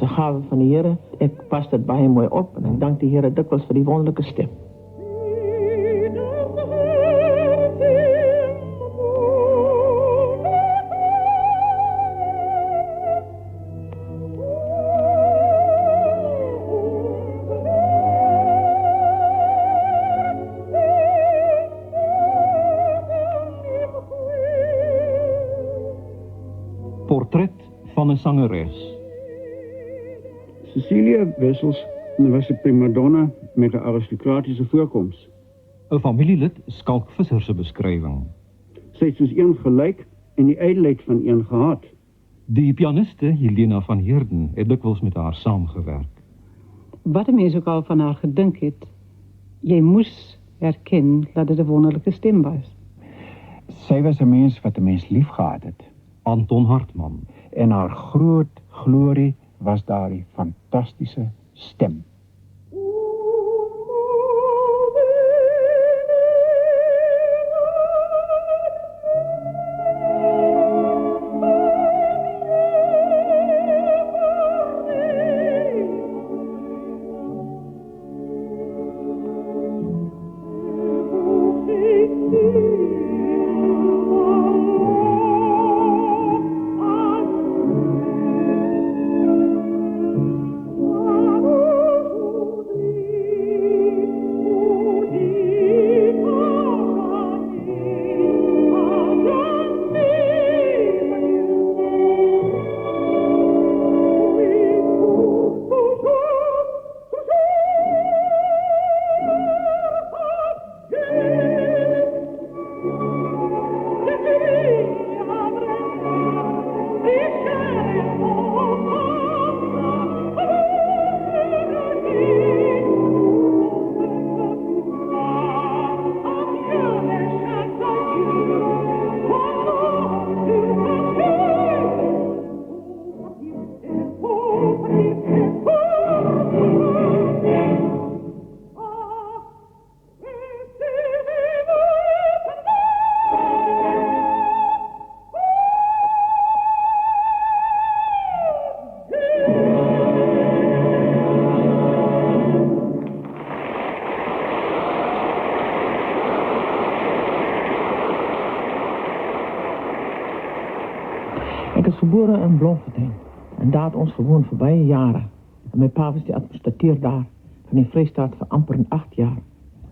gave van die Here. Ek pas dit baie mooi op en ek dank die Here dikwels vir die wonderlike stem. Portret van 'n sangeres. Cecilia Wessels was 'n primadonna met 'n aristokratiese voorkoms. 'n Familielid Skalk Visser se beskrywing. Sy het soos een gelyk en die ydelheid van een gehad. Die pianiste Helena van Heerden het dikwels met haar saamgewerk. Wat 'n mens ook al van haar gedink het, jy moes erken dat dit 'n wonderlike stem was. Sy was 'n mens wat 'n mens liefgehad het. Anton Hartman. En haar groot glorie was daardie fantastiese stem. Ek is gebore in Bloemfontein en daar het ons gewoon vir baie jare. En my pa was die administrateur daar van die Vrystaat vir amper 8 jaar.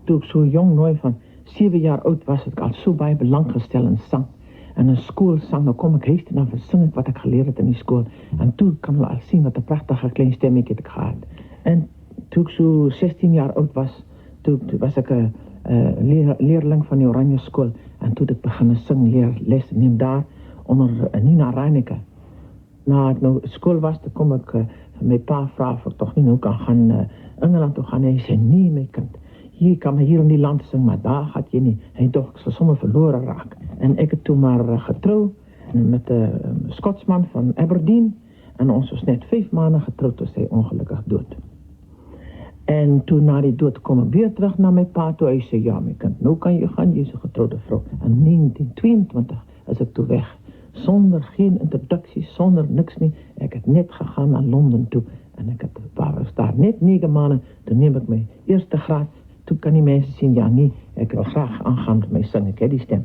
Toe ek so jong nooi van 7 jaar oud was, het ek al so baie belang gestel in sang. En in skool sang, nou kom ek huis toe en dan versing ek wat ek geleer het in die skool. En toe kan hulle al sien wat 'n pragtige klein stemmetjie het ek gehad. En toe ek so 16 jaar oud was, toe was ek 'n leerling van die Oranje skool en toe het ek begin sing les neem daar onder Nina Reineke. Na ek nou skool was, toe kom ek my pa vra of ek toch nie nou kan gaan Engeland toe gaan. Hy sê, nee my kind, hier kan my hier in die land sing, maar daar gaat jy nie. Hy dacht, ek sal sommer verloren raak. En ek het toen maar getrou met 'n Skotsman van Aberdeen. En ons was net 5 maanden getrouwd, toe sy ongelukkig dood. En toen na die dood kom ek weer terug na my pa toe. Hy sê, ja my kind, nou kan jy gaan, jy is 'n getrouwde vrou. En 1922 is ek toe weg. Sonder geen introductie, sonder niks nie. Ek het net gegaan na Londen toe. En ek het was daar net 9 maanden. Toen neem ek my eerste graad. Toen kan die mense sien, ja nee, ek wil graag aangaan met my sing. Ek het die stem.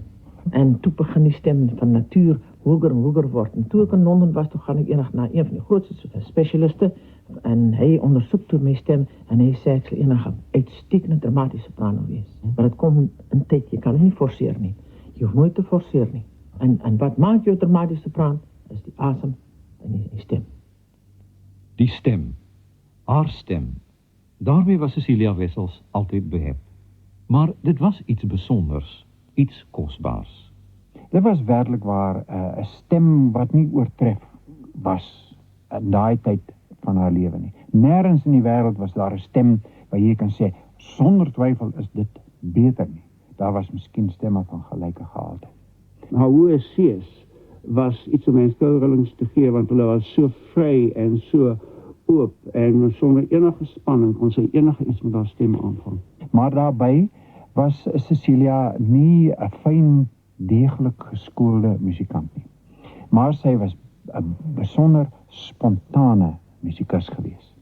En toe begin die stem van natuur hoger en hoger word. En toe ek in Londen was, toe gaan ek enig na een van die grootste specialiste. En hy ondersoek toe my stem. En hy sê, ek sal enige uitstekende dramatische soprano wees. Maar het komt een tyd, je kan het niet forceren nie. Je hoeft nooit te forceren nie. En wat maakt jou dramatische sopraan? Is die asem en die stem. Die stem. Haar stem. Daarmee was Cecilia Wessels altyd behep. Maar dit was iets besonders, iets kosbaars. Dit was werklik waar 'n stem wat nie oortref was in daai tyd van haar lewe nie. Nêrens in die wêreld was daar 'n stem waar jy kan sê, sonder twyfel is dit beter nie. Daar was miskien stemme van gelyke gehalte. Haar hoë C's was iets om mens skouerillings te gee, want hulle was so vry en so oop en sonder enige spanning kon sy enige iets met haar stem aanvang. Maar daarbey was Cecilia nie 'n fyn, deeglik geskoolde musikant nie. Maar sy was 'n besonder spontane musikus gewees.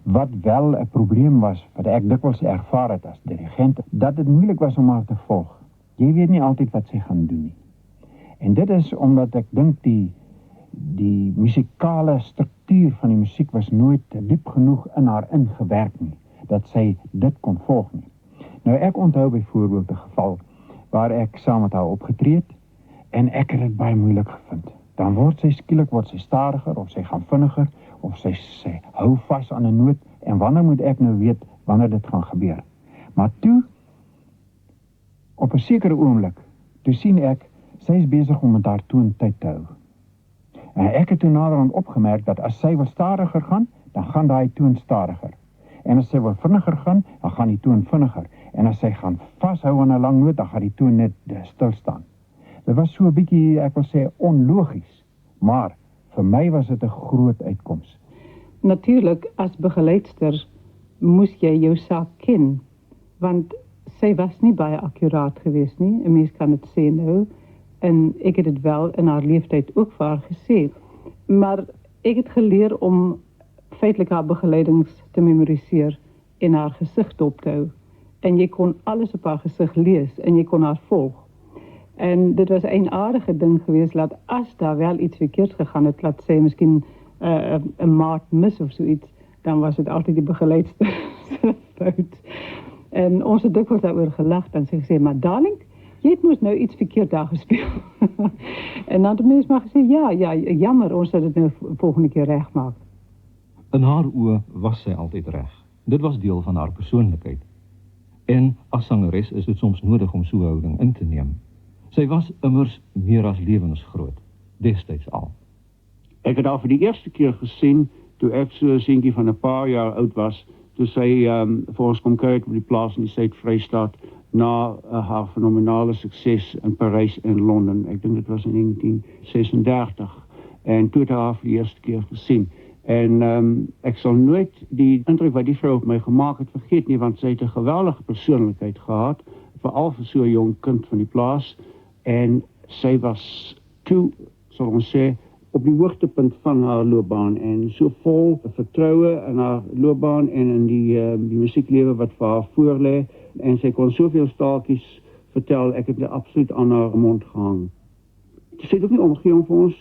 Wat wel 'n probleem was, wat ek dikwels ervaar het as dirigent, dat dit moeilik was om haar te volg. Jy weet nie altyd wat sy gaan doen nie. En dit is omdat ek dink die musikale struktuur van die musiek was nooit diep genoeg in haar ingewerk nie, dat sy dit kon volg nie. Nou ek onthou byvoorbeeld 'n geval waar ek saam met haar opgetree het en ek het dit baie moeilik gevind. Dan word sy skielik stadiger of sy gaan vinniger of sy hou vas aan 'n noot en wanneer moet ek nou weet wanneer dit gaan gebeur? Maar toe op 'n sekere oomblik, toe sien ek sy is besig om met haar toon tyd te hou. En ek het toe naderhand opgemerk dat as sy wil stadiger gaan, dan gaan daai toon stadiger. En as sy wil vinniger gaan, dan gaan die toon vinniger. En as sy gaan vashou aan 'n lang noot, dan gaan die toon net stil staan. Dit was so 'n bietjie, ek wil sê, onlogies. Maar vir my was dit 'n groot uitkoms. Natuurlijk, as begeleidster moes jy jou saak ken, want sy was nie baie akkuraat geweest nie, 'n mens kan dit sê nou, en ek het dit wel in haar leeftyd ook vir haar gesê, maar ek het geleer om feitelik haar begeleidings te memoriseer en haar gesig dop te hou, en jy kon alles op haar gesig lees, en jy kon haar volg. En dit was 'n aardige ding geweest, dat as daar wel iets verkeerd gegaan het, laat sê, miskien 'n maat mis of zoiets, dan was het altyd die begeleidster se fout. En ons het dikwels daaroor gelag, dan sê gesê, maar darling, jy het moes nou iets verkeerd daar gespeel. En dan het die mens maar gesê, ja, jammer, ons het dit nou volgende keer reg maak. In haar oë was sy altyd reg. Dit was deel van haar persoonlikheid. En as sangeres is dit soms nodig om so 'n houding in te neem. Sy was immers meer as lewensgroot, destyds al. Ek het haar vir die eerste keer gesien, toe ek so 'n seentjie van 'n paar jaar oud was, toe sy vir ons kom kyk op die plaas in die Suid-Vrystaat, na haar fenomenale sukses in Parys en Londen. Ek dink dit was in 1936. En toe het ek haar vir die eerste keer gesien. En ek sal nooit die indruk wat die vrou op my gemaak het vergeet nie, want sy het 'n geweldige persoonlikheid gehad, veral vir so 'n jong kind van die plaas. En sy was toe, sal ons sê, op die hoogtepunt van haar loopbaan en so vol vertroue in haar loopbaan en in die musieklewe wat vir haar voorlê. En sy kon soveel staaltjies vertel, ek het absoluut aan haar mond gehang. Sy het ook nie omgegee om vir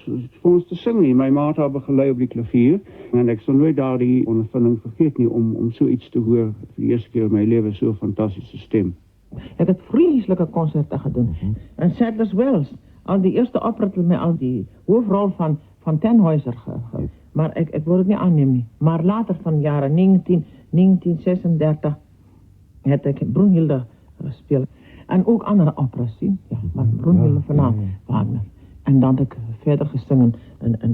ons te sing nie. My ma het haar begelei op die klavier en ek sal nooit daardie ondervinding vergeet nie om so iets te hoor vir die eerste keer in my lewe, so 'n fantastiese stem. Ek het vreeslike konserte gedoen. En Sadler's Wells, al die eerste opera met al die hoofrol van Tannhäuser maar ek wil dit nie aanneem nie. Maar later van jare 1936 het ek Brunhilde gespeel. En ook andere operas sien. Ja, maar Brunhilde van Wagner. En dan heb ik verder gesingen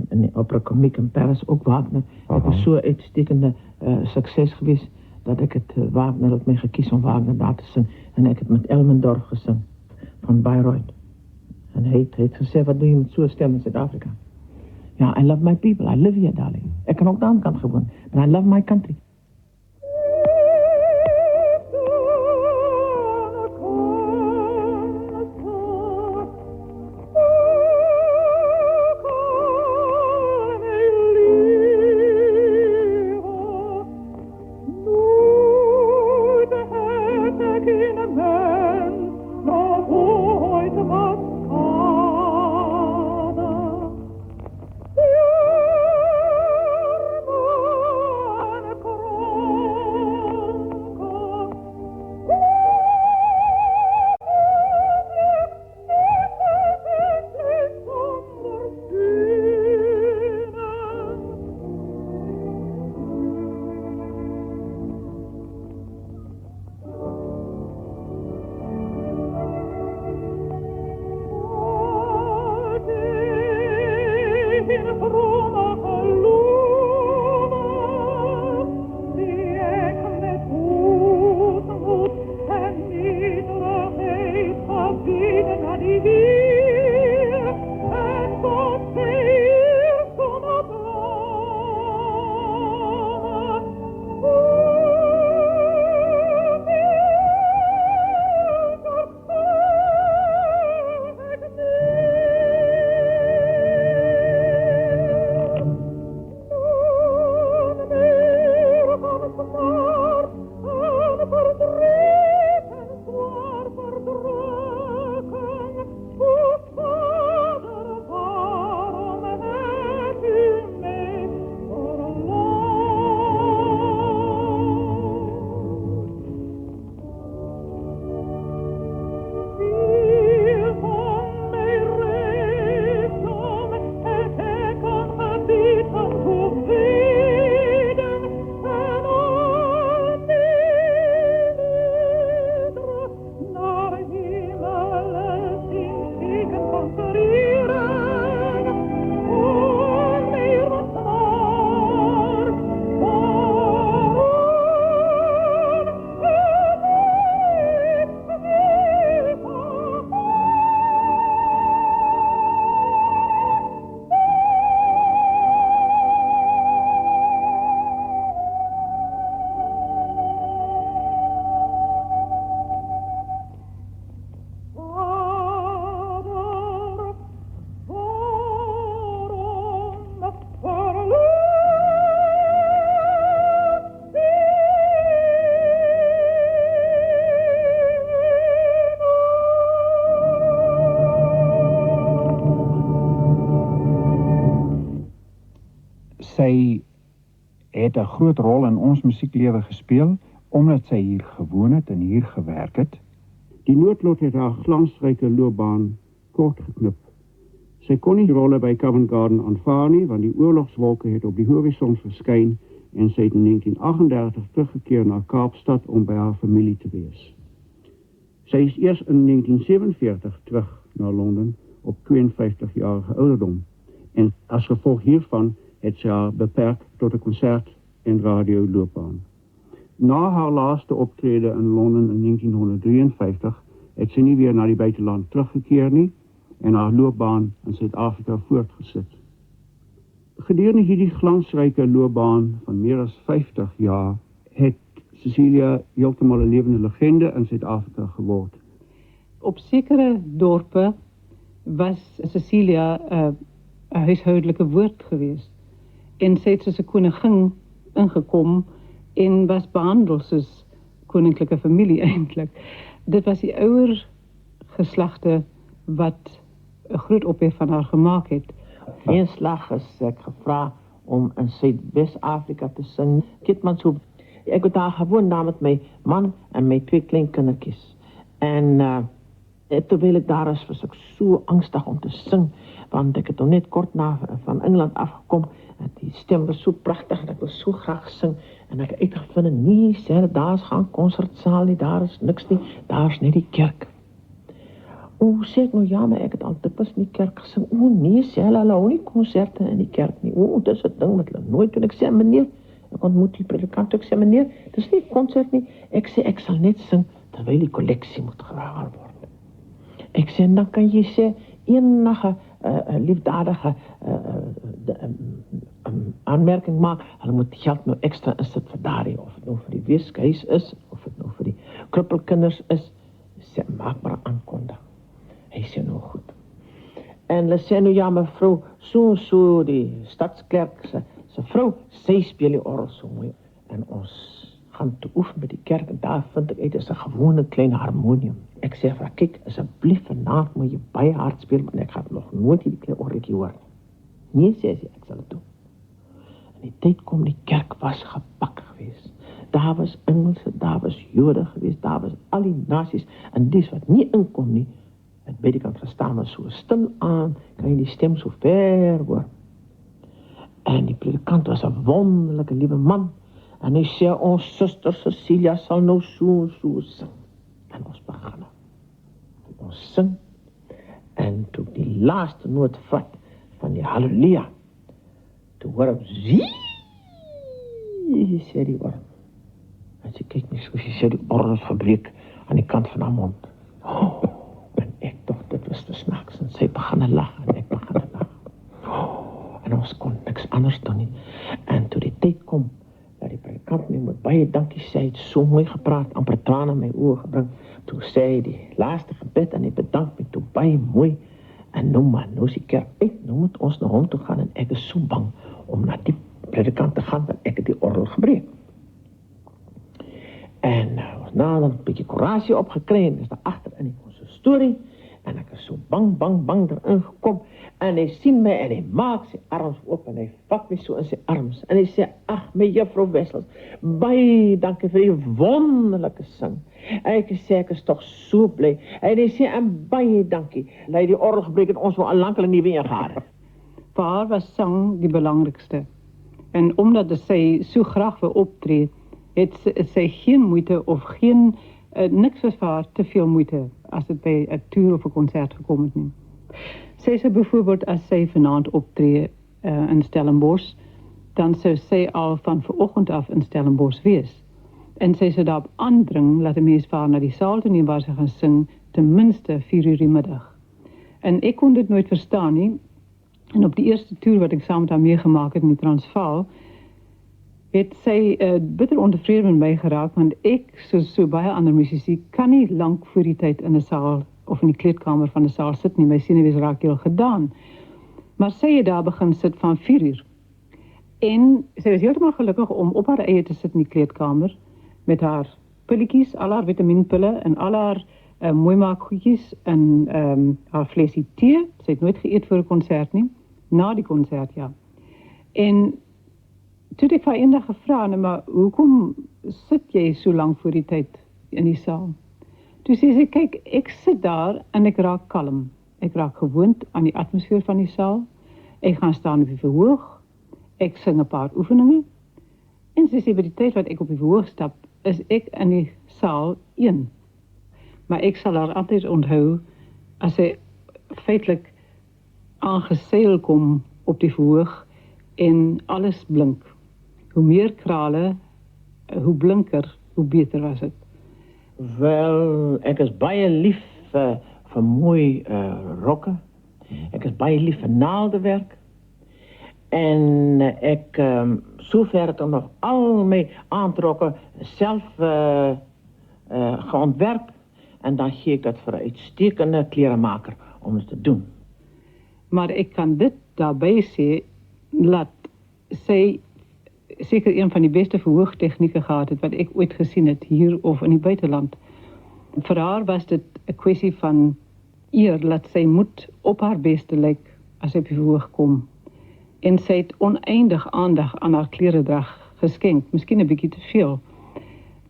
in de opera comique in Paris, ook Wagner. Het was zo'n uitstekende succes geweest dat ik het Wagner had mij gekies om Wagner daar te zingen. En ik heb het met Elmendorf gezongen van Bayreuth. En hij heeft gezegd, wat doe je met zo'n stem in Zuid-Afrika? Ja, I love my people, I live here, darling. Ik kan ook de andere kant gewoon, but I love my country. het 'n groot rol in ons musieklewe gespeel, omdat sy hier gewoon het en hier gewerk het. Die noodlot het haar glansryke loopbaan kort geknip. Sy kon nie die rolle by Covent Garden aanvaar nie, want die oorlogswolke het op die horison verskyn en sy het in 1938 teruggekeer na Kaapstad om by haar familie te wees. Sy is eers in 1947 terug na Londen op 52-jarige ouderdom en as gevolg hiervan het sy haar beperk tot 'n konsert- en radioloopbaan. Na haar laaste optrede in Londen in 1953 het sy nie weer na die buiteland teruggekeer nie en haar loopbaan in Suid-Afrika voortgesit. Gedurende hierdie glansryke loopbaan van meer as 50 jaar het Cecilia heeltemal 'n lewende legende in Suid-Afrika geword. Op sekere dorpe was Cecilia 'n huishoudelike woord geweest. En sy het soos 'n koningin ingekom en was behandel soos koninklike familie eintlik. Dit was die ouer geslagte wat 'n groot ophef van haar gemaak het. Een slag is ek gevra om in Suid-Wes-Afrika te sing. Kitmanshoop. Ek het daar gewoon daar met my man en my 2 kleinkindertjies. En terwyl ek daar is, was ek so angstig om te sing, want ek het nog net kort na van Engeland afgekom en die stem was so pragtig en ek wil so graag sing en ek het uitgevind, nee, sê, daar is geen konsertsaal nie, daar is niks nie, daar is net die kerk. O, sê ek nou ja, maar ek het al dikwels in die kerk gesing. O nee, sê hulle hou nie konserte in die kerk nie. O, dis 'n ding met hulle nooit. Toen ek sê, meneer, ek ontmoet die predikant, ek sê, meneer, dis nie 'n konsert nie. Ek sê, ek sal net sing terwyl die kolleksie moet gehaal word. Ek sê, dan kan jy sê, enige liefdadige aanmerking maak, hulle moet die geld nou extra insit vir daardie, of het nou vir die weeshuis is, of het nou vir die kruppelkinders is, sê, maak maar 'n aankondiging. Hy sê nou goed. En hulle sê nou ja, mevrou, so die stadsklerk se vrou, sy speel die orgel so mooi. En ons gaan te oefen by die kerk en daar vind ek uit, is 'n gewone klein harmonium. Ek sê vir haar, kyk, asseblief vanaand moet jy baie hard speel, want ek gaan nog nooit hierdie klein orgeltjie hoor. Nee, sê sy, ek sal dit doen. En die tyd kom, die kerk was gepak geweest. Daar was Engelse, daar was Jode geweest, daar was al die nasies, en dis wat nie inkom nie, het by die kant gestaan was so stil aan, kan jy die stem so ver hoor. En die predikant was 'n wonderlike liewe man, en hy sê, ons suster Cecilia sal nou so sing. En ons begin. Ons sing, en toe die laaste noot vat van die halleluja, toe hoor ek, sê die orgel. En sy kyk nie so, sy sê die orgel verbreek aan die kant van haar mond. Oh, en ek dacht, dit was te snaaks, en sy begin lag, en ek begin lag. Oh, en ons kon niks anders doen nie. En toe die tyd kom, dat die predikant my moet baie dankie sê, hy het so mooi gepraat, amper trane in my oë gebring, toe sê hy die laaste gebed, en hy bedank my toe baie mooi, en nou is die kerk uit, nou moet ons na hom toe gaan, en ek is so bang om na die predikant te gaan, want ek het die orgel gebreek. En ons na dan 'n bietjie korasie opgekry en is daar agter in die konsistorie en ek is so bang erin gekom en hy sien my en hy maak sy arms oop en hy vat my so in sy arms en hy sê, ag my juffrou Wessels, baie dankie vir die wonderlike sing. En ek sê, ek is toch so bly. En hy sê, en baie dankie, dat hy die orgel gebreek en ons wel al lankal nie weer gehad het. Vir haar was sang die belangrikste. En omdat sy so graag wil optree, het sy geen moeite of geen, niks was vir haar te veel moeite as dit by 'n toer of 'n konsert gekom het nie. Sy sê byvoorbeeld as sy vanaand optree in Stellenbosch, dan sou sy al van vanoggend af in Stellenbosch wees. En sy sou daarop aandring, laat 'n mens vir haar na die saal toe neem waar sy gaan sing, ten minste 4:00 die middag. En ek kon dit nooit verstaan nie. En op die eerste toer wat ek saam met haar meegemaak het in die Transvaal, het sy bitter ontevrede met my geraak, want ek, soos so baie ander musici, kan nie lank voor die tyd in 'n saal of in die kleedkamer van 'n saal sit nie. My senuwees raak heel gedaan. Maar sy het daar begin sit van 4:00. En sy was heeltemal gelukkig om op haar eie te sit in die kleedkamer met haar pilletjies, al haar vitaminpille en al haar mooimaakgoedjies en haar flesie tee. Sy het nooit geëet voor 'n konsert nie. Na die konsert, ja. En Toe het ek vir haar eendag gevra, nou, maar hoekom sit jy so lank voor die tyd in die saal? Toe sê sy, kyk, ek sit daar en ek raak kalm. Ek raak gewoond aan die atmosfeer van die saal. Ek gaan staan op die verhoog. Ek sing 'n paar oefeninge. En sy sê, by die tyd wat ek op die verhoog stap, is ek in die saal 1. Maar ek sal haar altyd onthou as sy feitlik aangeseil kom op die verhoog en alles blink. Hoe meer krale, hoe blinker, hoe beter was dit. Wel, ek is baie lief vir mooi rokke. Ek is baie lief vir naaldewerk. En ek sover het nog al my aantrokke self geontwerp. En dan gee ek dit vir 'n uitstekende kleermaker om dit te doen. Maar ek kan dit daarbij sê, dat sy seker een van die beste verhoogtegnieke gehad het wat ek ooit gesien het, hier of in die buiteland. Vir haar was dit 'n kwessie van eer, dat sy moet op haar beste lyk as sy op die verhoog kom. En sy het oneindig aandag aan haar kleredrag geskenk, miskien 'n bietjie te veel.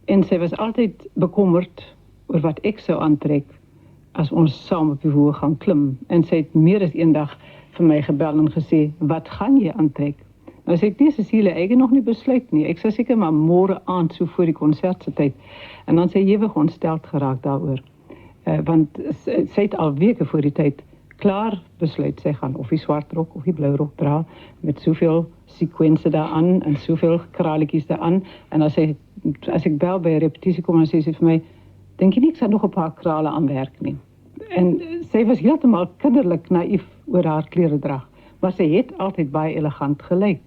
En sy was altyd bekommerd oor wat ek sou aantrek as ons saam op die verhoog gaan klim. En sy het meer as eendag vir my gebel en gesê, wat gaan jy aantrek? Nou sê ek, nee Cecilia, ek het nog nie besluit nie. Ek sal seker maar môre aand so voor die konsert se tyd. En dan sy ewig ontsteld geraak daaroor. Want sy het al weke voor die tyd klaar besluit, sy gaan of die swart rok of die blou rok dra, met soveel sekwense daaraan en soveel kraletjies daaraan. En as ek bel by 'n repetisie kom, dan sê sy vir my, dink jy nie ek sal nog op haar krale aanwerk nie. En sy was heeltemal kinderlik naïef oor haar kleredrag, maar sy het altyd baie elegant gelyk.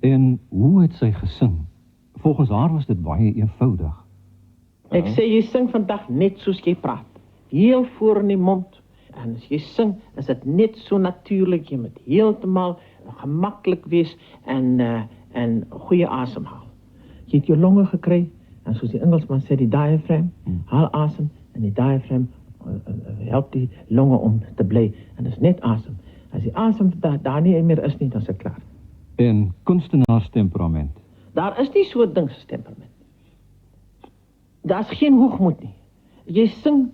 En hoe het sy gesing? Volgens haar was dit baie eenvoudig. Ek sê, jy sing vandag net soos jy praat. Heel voor in die mond. En as jy sing, is dit net so natuurlik. Jy moet heeltemal gemaklik wees en goeie asemhaal. Jy het jou longe gekry, en soos die Engelsman sê, die diaphragm, haal asem, en die diaphragm help die longe om te bly. En dit is net asem. As die asem daar nie meer is nie, dan is dit klaar. En kunstenaarstemperament. Daar is nie so 'n ding soos temperament. Daar is geen hoogmoed nie. Jy sing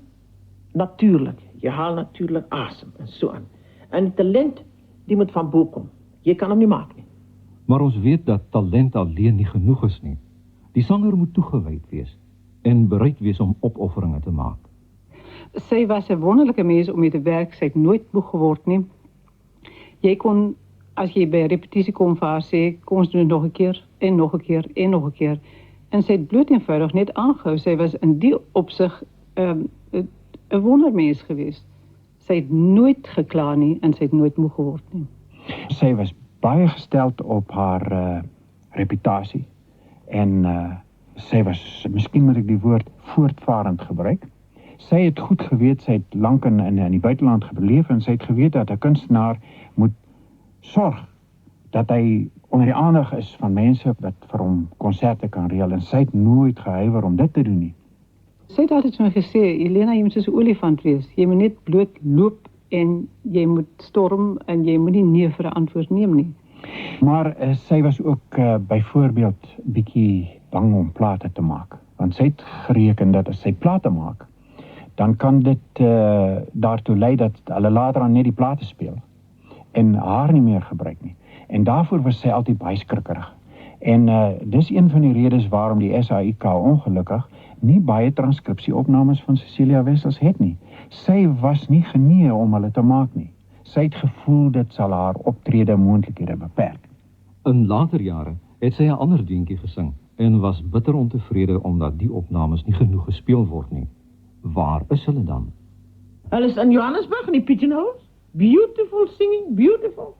natuurlijk. Jy haal natuurlijk asem en so aan. En die talent, die moet van bo kom. Jy kan hom nie maak nie. Maar ons weet dat talent alleen nie genoeg is nie. Die sanger moet toegewyd wees en bereid wees om opofferinge te maak. Sy was 'n wonderlike mens om mee te werk. Sy het nooit moeg geword nie. Jy kon, as jy by 'n repetisie kom vir haar sê, kom ons doen dit nog 'n keer, en nog 'n keer, en nog 'n keer. En sy het bloot eenvoudig net aangehou. Sy was in die opsig 'n wondermens geweest. Sy het nooit gekla nie en sy het nooit moeg geword nie. Sy was baie gesteld op haar reputasie. En sy was, miskien moet ek die woord voortvarend gebruik. Sy het goed geweet, sy het lank in die buiteland gebleef en sy het geweet dat 'n kunstenaar moet sorg dat hy onder die aandag is van mense wat vir hom konserte kan reël. En sy het nooit gehuiwer om dit te doen nie. Sy het altyd vir my gesê, Elena, jy moet soos 'n olifant wees. Jy moet net bloot loop en jy moet storm en jy moet nie nee vir 'n antwoord neem nie. Maar sy was ook byvoorbeeld bietjie bang om plate te maak. Want sy het gereken dat as sy plate maak, dan kan dit daartoe lei dat hulle later aan net die plate speel. En haar nie meer gebruik nie. En daarvoor was sy altyd baie skrikkerig. En dis een van die redes waarom die SAIK ongelukkig nie baie transkripsieopnames van Cecilia Wessels het nie. Sy was nie genee om hulle te maak nie. Sy het gevoel dit sal haar optrede moontlikhede beperk. In later jare het sy 'n ander deuntjie gesing en was bitter ontevrede omdat die opnames nie genoeg gespeel word nie. Waar is hulle dan? Hulle is in Johannesburg in die Pigeonholes. Beautiful singing, beautiful.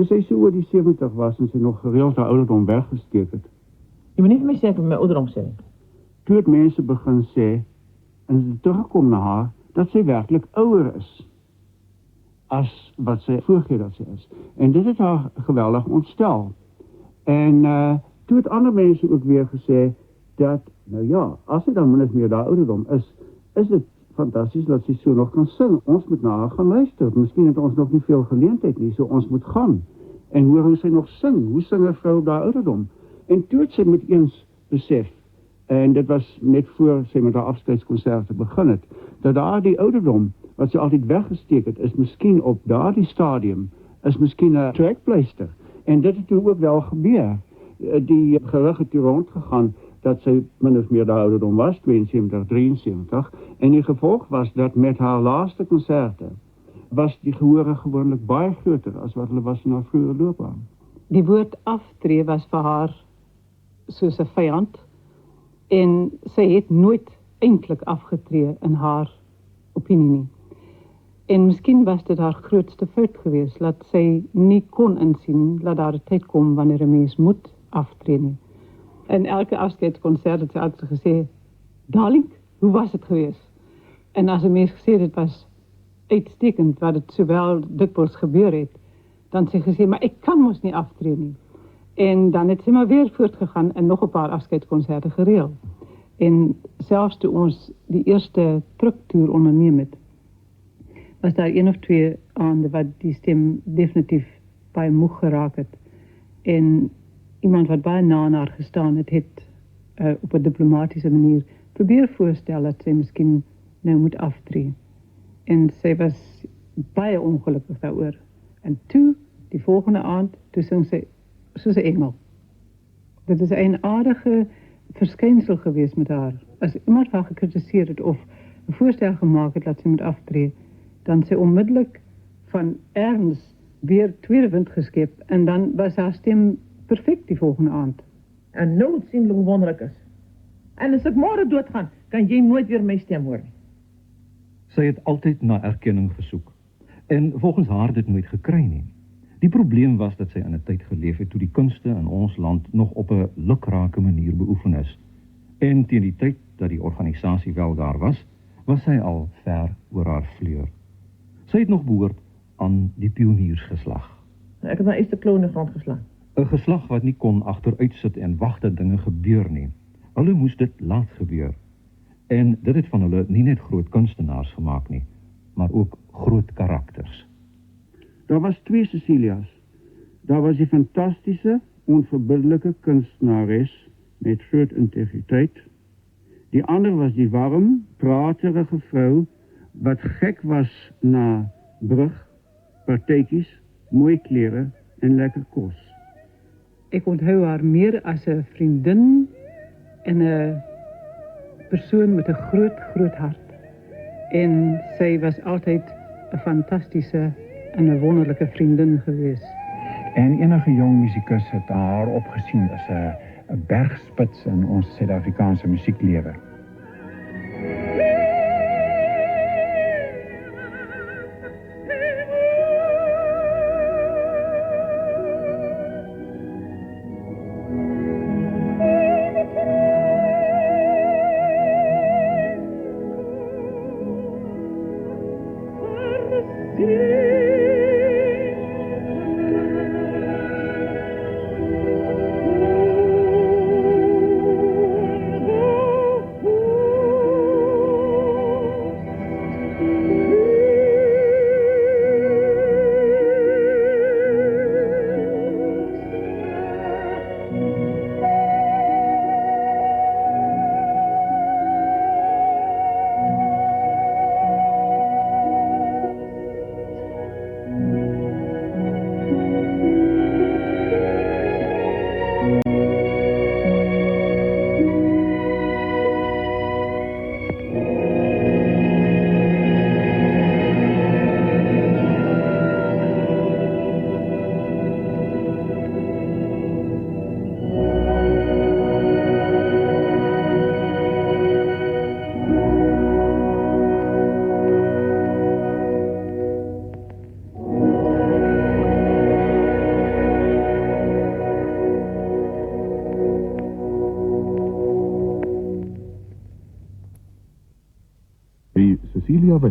sy so oor die 70 was en sy nog gereeld haar ouderdom weggesteek het, Je moet niet vir my sê ek my ouderdom sê. toe het mense begin sê, en sy teruggekom na haar, dat sy werklik ouer is as wat sy voorgee dat sy is. En dit het haar geweldig ontstel. En toe het ander mense ook weer gesê dat, nou ja, as sy dan min of meer daar ouderdom is dit fantasties dat sy so nog kan sing. Ons moet na haar gaan luister. Miskien het ons nog nie veel geleentheid nie, so ons moet gaan. En hoor hoe sy nog sing. Hoe sing 'n vrou op daar ouderdom? En toe het sy met eens besef, en dit was net voor sy met haar afskeidskonserte begin het, dat daar die ouderdom wat sy altyd weggesteek het, is miskien op daardie stadium, is miskien 'n trekpleister. En dit het toe ook wel gebeur. Die gerug het toe rondgegaan dat sy min of meer daar ouderdom was, 72, 73, en die gevolg was dat met haar laaste konserte was die gehore gewoonlik baie groter as wat hulle was in haar vroeë loopbaan. Die woord aftree was vir haar soos 'n vyand en sy het nooit eintlik afgetree in haar opinie nie. En miskien was dit haar grootste fout geweest, dat sy nie kon insien dat daar 'n tyd kom wanneer 'n mens moet aftree nie. In elke afskeidskonsert het sy altyd gesê, "Darling, hoe was dit geweest?" En as 'n mens gesê dit was uitstekend wat dit sowel dikwels gebeur het, dan sy gesê, "Maar ek kan mos nie aftree nie." En dan het sy maar weer voortgegaan en nog 'n paar afskeidskonserte gereël. En selfs toe ons die eerste terugtoer onderneem het, was daar 1 of 2 aande wat die stem definitief baie moeg geraak het. En iemand wat baie na aan haar gestaan het op 'n diplomatiese manier probeer voorstel dat sy miskien nou moet aftree. En sy was baie ongelukkig daaroor. En toe, die volgende aand, toe sing sy soos 'n engel. Dit is 'n aardige verskynsel geweest met haar. As iemand haar gekritiseer het of 'n voorstel gemaak het dat sy moet aftree, dan sy onmiddellik van erns weer tweede wind geskep en dan was haar stem perfect die volgende aand. En nou het sienlik wonderlik is. En as ek môre doodgaan, kan jy nooit weer my stem hoor nie. Sy het altyd na erkenning gesoek en volgens haar dit nooit gekry nie. Die probleem was dat sy in 'n tyd geleef het toe die kunste in ons land nog op 'n lukrake manier beoefen is. En teen die tyd dat die organisasie wel daar was sy al ver oor haar vleur. Sy het nog behoort aan die pioniersgeslag. Ek het my eerste klou in die grond geslaan. 'n Geslag wat nie kon agteruitsit en wag dat dinge gebeur nie. Hulle moes dit laat gebeur. En dit het van hulle nie net groot kunstenaars gemaak nie, maar ook groot karakters. Daar was 2 Cecilia's. Daar was die fantastiese, onverbiddelike kunstenares met groot integriteit. Die ander was die warm, praterige vrou wat gek was na brug, partytjies, mooi klere en lekker kos. Ek onthou haar meer as 'n vriendin en 'n persoon met 'n groot hart. En sy was altyd 'n fantastiese en 'n wonderlike vriendin geweest. En enige jong musikus het haar opgesien as 'n bergspits in ons Suid-Afrikaanse musieklewe. Ria Wes.